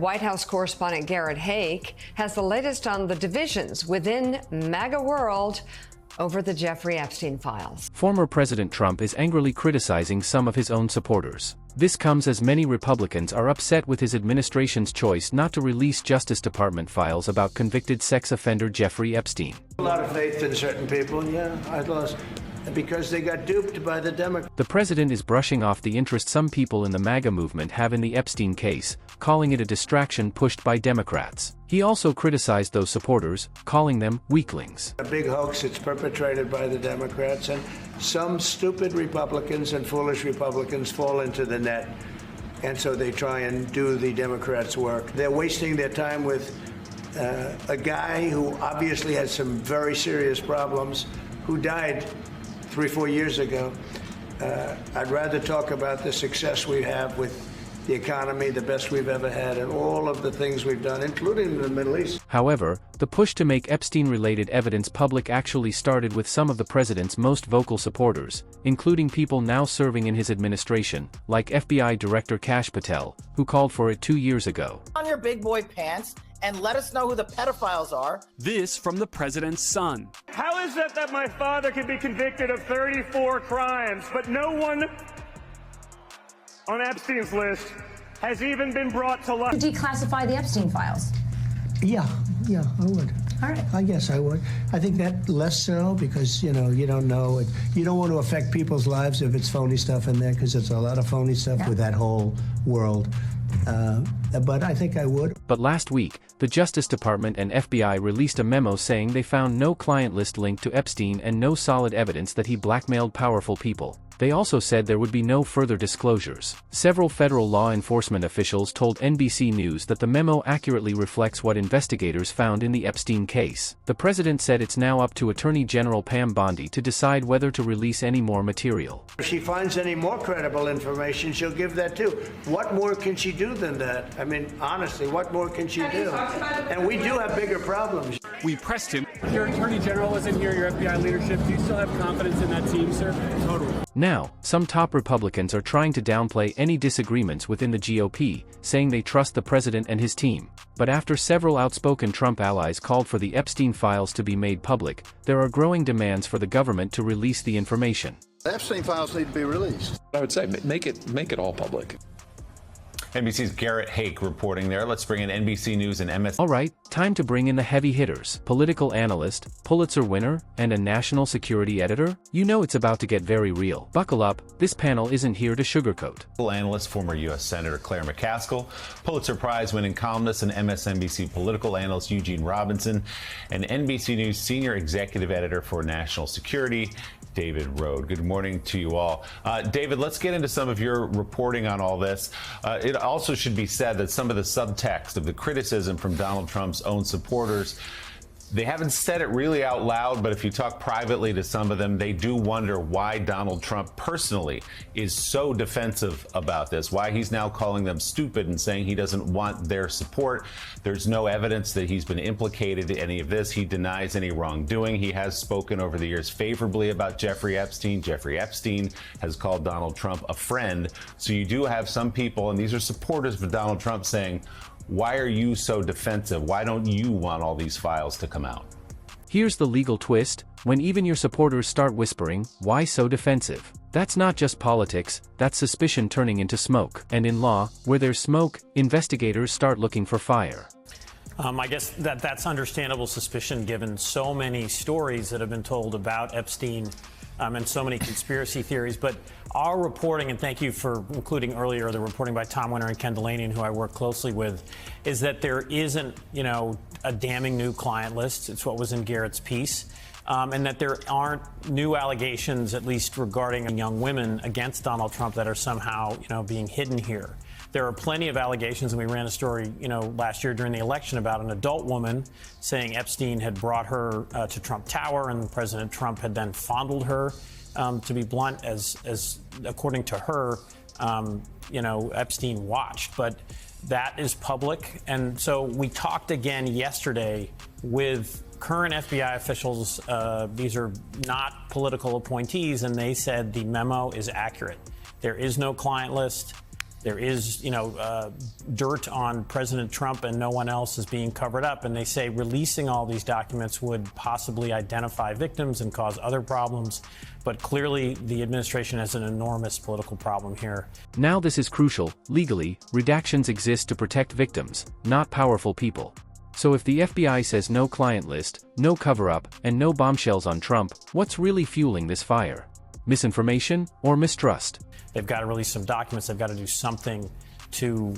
White House correspondent Garrett Haake has the latest on the divisions within MAGA World over the Jeffrey Epstein files. Former President Trump is angrily criticizing some of his own supporters. This comes as many Republicans are upset with his administration's choice not to release Justice Department files about convicted sex offender Jeffrey Epstein. A lot of faith in certain people, I lost, because they got duped by the Democrats. The president is brushing off the interest some people in the MAGA movement have in the Epstein case, calling it a distraction pushed by Democrats. He also criticized those supporters, calling them weaklings. A big hoax that's perpetrated by the Democrats, and some stupid Republicans and foolish Republicans fall into the net, and so they try and do the Democrats' work. They're wasting their time with a guy who obviously has some very serious problems, who died 3-4 years ago. I'd rather talk about the success we have with the economy, the best we've ever had, and all of the things we've done, including in the Middle East. However, the push to make Epstein-related evidence public actually started with some of the president's most vocal supporters, including people now serving in his administration, like FBI Director Kash Patel, who called for it 2 years ago. On your big boy pants and let us know who the pedophiles are. This from the president's son. How is it that my father can be convicted of 34 crimes, but no one on Epstein's list has even been brought to light? Declassify the Epstein files. Yeah, I would. All right. I guess I would. I think that less so because, you don't know. You don't want to affect people's lives if it's phony stuff in there, because there's a lot of phony stuff with that whole world. But I think I would. But last week, the Justice Department and FBI released a memo saying they found no client list linked to Epstein and no solid evidence that he blackmailed powerful people. They also said there would be no further disclosures. Several federal law enforcement officials told NBC News that the memo accurately reflects what investigators found in the Epstein case. The president said it's now up to Attorney General Pam Bondi to decide whether to release any more material. If she finds any more credible information, she'll give that too. What more can she do than that? I mean, honestly, what more can she do? And we do have bigger problems. We pressed him. Your Attorney General isn't here, your FBI leadership. Do you still have confidence in that team, sir? Totally. Now, some top Republicans are trying to downplay any disagreements within the GOP, saying they trust the president and his team. But after several outspoken Trump allies called for the Epstein files to be made public, there are growing demands for the government to release the information. The Epstein files need to be released. I would say make it all public. NBC's Garrett Haake reporting there. Let's bring in NBC News and MS. All right, time to bring in the heavy hitters. Political analyst, Pulitzer winner, and a national security editor? You know it's about to get very real. Buckle up, this panel isn't here to sugarcoat. Analyst, former U.S. Senator Claire McCaskill, Pulitzer Prize-winning columnist and MSNBC political analyst Eugene Robinson, and NBC News senior executive editor for national security, David Rode. Good morning to you all. David, let's get into some of your reporting on all this. It also should be said that some of the subtext of the criticism from Donald Trump's own supporters, they haven't said it really out loud, but if you talk privately to some of them, they do wonder why Donald Trump personally is so defensive about this, why he's now calling them stupid and saying he doesn't want their support. There's no evidence that he's been implicated in any of this. He denies any wrongdoing. He has spoken over the years favorably about Jeffrey Epstein. Jeffrey Epstein has called Donald Trump a friend. So you do have some people, and these are supporters of Donald Trump, saying, why are you so defensive? Why don't you want all these files to come out? Here's the legal twist: when even your supporters start whispering, why so defensive? That's not just politics, that's suspicion turning into smoke. And in law, where there's smoke, investigators start looking for fire. I guess that's understandable suspicion given so many stories that have been told about Epstein and so many conspiracy theories. But our reporting, and thank you for including earlier the reporting by Tom Winter and Ken Delaney, who I work closely with, is that there isn't, a damning new client list. It's what was in Garrett's piece. And that there aren't new allegations, at least regarding young women, against Donald Trump that are somehow, being hidden here. There are plenty of allegations, and we ran a story, last year during the election about an adult woman saying Epstein had brought her to Trump Tower, and President Trump had then fondled her. To be blunt, as according to her, Epstein watched. But that is public, and so we talked again yesterday with current FBI officials. These are not political appointees, and they said the memo is accurate. There is no client list. there is, dirt on President Trump and no one else is being covered up. And they say releasing all these documents would possibly identify victims and cause other problems. But clearly, the administration has an enormous political problem here. Now this is crucial. Legally, redactions exist to protect victims, not powerful people. So if the FBI says no client list, no cover-up, and no bombshells on Trump, what's really fueling this fire? Misinformation or mistrust? They've got to release some documents. They've got to do something to,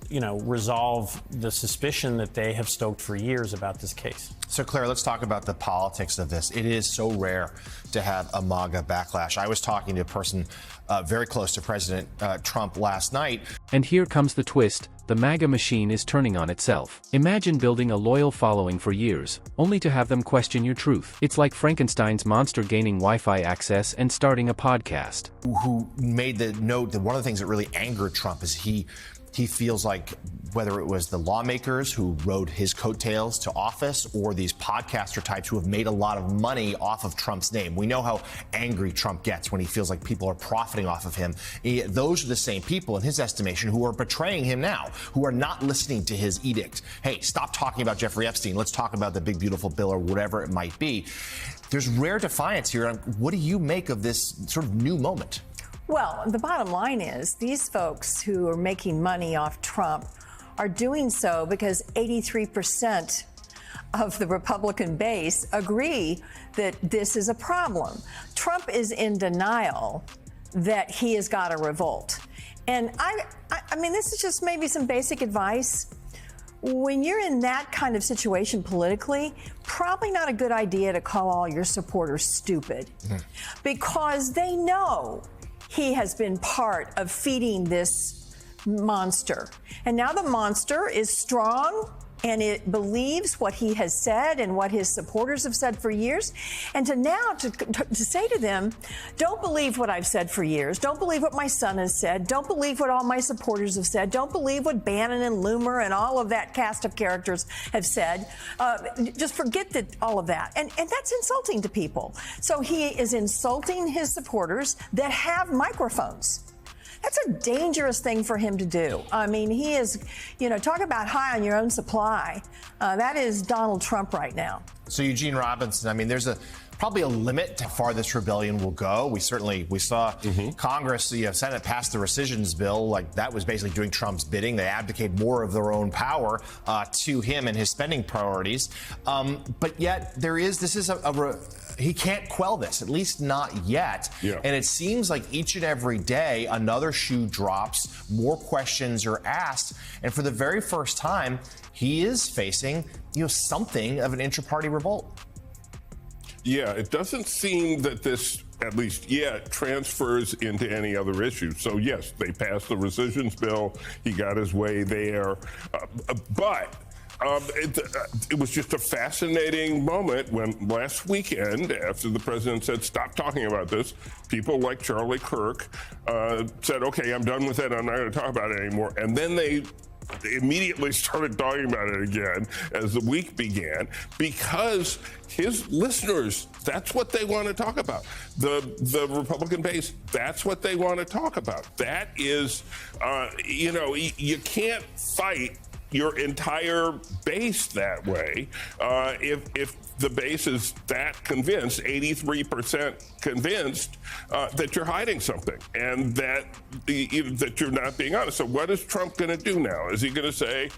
resolve the suspicion that they have stoked for years about this case. So, Claire, let's talk about the politics of this. It is so rare to have a MAGA backlash. I was talking to a person very close to President Trump last night. And here comes the twist. The MAGA machine is turning on itself. Imagine building a loyal following for years, only to have them question your truth. It's like Frankenstein's monster gaining Wi-Fi access and starting a podcast. Who made the note that one of the things that really angered Trump is he feels like whether it was the lawmakers who rode his coattails to office or these podcaster types who have made a lot of money off of Trump's name. We know how angry Trump gets when he feels like people are profiting off of him. Those are the same people, in his estimation, who are betraying him now, who are not listening to his edict. Hey, stop talking about Jeffrey Epstein. Let's talk about the big, beautiful bill or whatever it might be. There's rare defiance here. What do you make of this sort of new moment? Well, the bottom line is these folks who are making money off Trump are doing so because 83% of the Republican base agree that this is a problem. Trump is in denial that he has got to revolt. And I mean, this is just maybe some basic advice. When you're in that kind of situation politically, probably not a good idea to call all your supporters stupid, because they know he has been part of feeding this monster. And now the monster is strong and it believes what he has said and what his supporters have said for years. And to say to them, don't believe what I've said for years. Don't believe what my son has said. Don't believe what all my supporters have said. Don't believe what Bannon and Loomer and all of that cast of characters have said. Just forget all of that. And that's insulting to people. So he is insulting his supporters that have microphones. That's a dangerous thing for him to do. I mean, he is, talk about high on your own supply. That is Donald Trump right now. So Eugene Robinson, I mean, there's probably a limit to how far this rebellion will go. We saw Congress, Senate pass the rescissions bill. Like, that was basically doing Trump's bidding. They abdicate more of their own power to him and his spending priorities. But yet he can't quell this, at least not yet. Yeah. And it seems like each and every day another shoe drops, more questions are asked, and for the very first time, he is facing something of an intra-party revolt. Yeah, it doesn't seem that this, at least yet, transfers into any other issue. So yes, they passed the rescissions bill. He got his way there, but. It was just a fascinating moment when last weekend, after the president said, stop talking about this, people like Charlie Kirk said, okay, I'm done with it. I'm not going to talk about it anymore. And then they immediately started talking about it again as the week began, because his listeners, that's what they want to talk about. The Republican base, that's what they want to talk about. That is, you can't fight your entire base that way. If the base is that convinced, 83% convinced that you're hiding something and that you're not being honest. So what is Trump going to do now? Is he going to say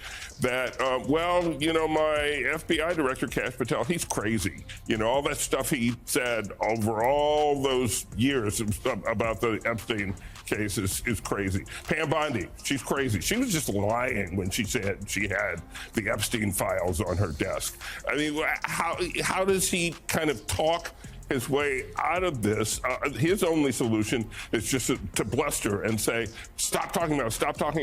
that, my FBI director, Kash Patel, he's crazy. All that stuff he said over all those years about the Epstein case is crazy. Pam Bondi, she's crazy. She was just lying when she said she had the Epstein files on her desk. I mean, how does he kind of talk his way out of this? His only solution is just to bluster and say, stop talking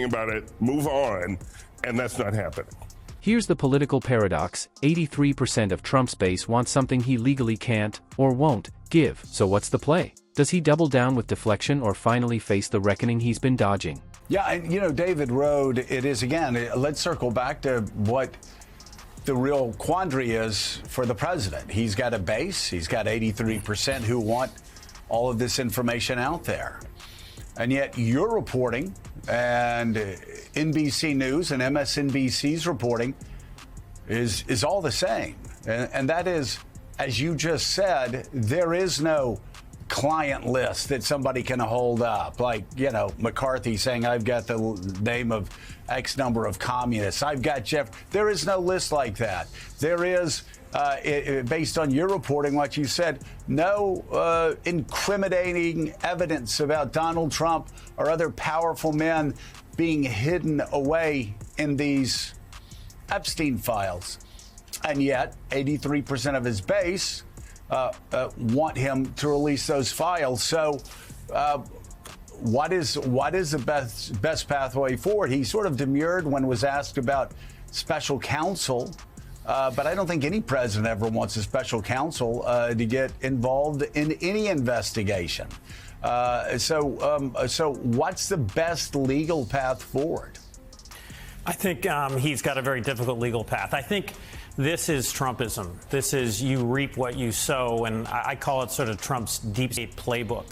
about it, move on, and that's not happening. Here's the political paradox. 83% of Trump's base wants something he legally can't or won't give. So what's the play? Does he double down with deflection or finally face the reckoning he's been dodging? Yeah, and David Rode, it is again, let's circle back to what the real quandary is for the president. He's got a base, he's got 83% who want all of this information out there. And yet you're reporting, and NBC News and MSNBC's reporting is all the same. And that is, as you just said, there is no client list that somebody can hold up. Like, you know, McCarthy saying, I've got the name of X number of communists. I've got Jeff. There is no list like that. There is, based on your reporting, what you said, no incriminating evidence about Donald Trump or other powerful men being hidden away in these Epstein files. And yet, 83% of his base want him to release those files. So what is the best pathway forward? He sort of demurred when was asked about special counsel, but I don't think any president ever wants a special counsel to get involved in any investigation. So what's the best legal path forward? I think he's got a very difficult legal path. I think this is Trumpism. This is you reap what you sow, and I call it sort of Trump's deep state playbook.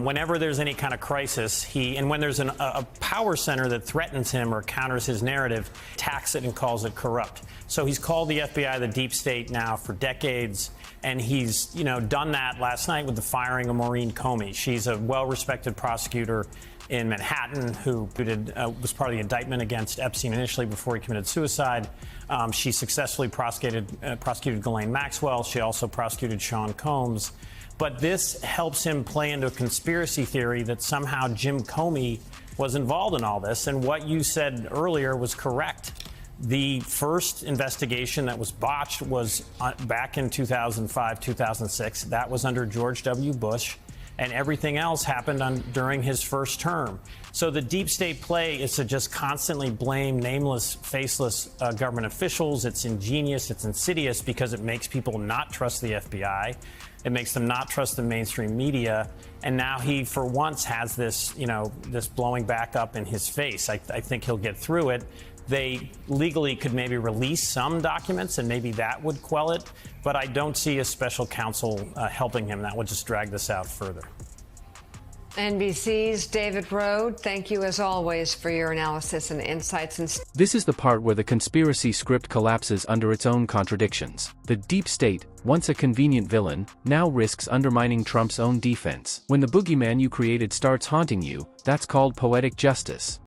Whenever there's any kind of crisis, and when there's a power center that threatens him or counters his narrative, attacks it and calls it corrupt. So he's called the FBI the deep state now for decades, and he's done that last night with the firing of Maureen Comey. She's a well-respected prosecutor in Manhattan who was part of the indictment against Epstein initially before he committed suicide. She successfully prosecuted Ghislaine Maxwell. She also prosecuted Sean Combs. But this helps him play into a conspiracy theory that somehow Jim Comey was involved in all this. And what you said earlier was correct. The first investigation that was botched was back in 2005, 2006. That was under George W. Bush. And everything else happened during his first term. So the deep state play is to just constantly blame nameless, faceless government officials. It's ingenious, it's insidious, because it makes people not trust the FBI. It makes them not trust the mainstream media. And now he, for once, has this, this blowing back up in his face. I think he'll get through it. They legally could maybe release some documents, and maybe that would quell it. But I don't see a special counsel helping him. That would just drag this out further. NBC's David Rode, thank you as always for your analysis and insights. This is the part where the conspiracy script collapses under its own contradictions. The deep state, once a convenient villain, now risks undermining Trump's own defense. When the boogeyman you created starts haunting you, that's called poetic justice.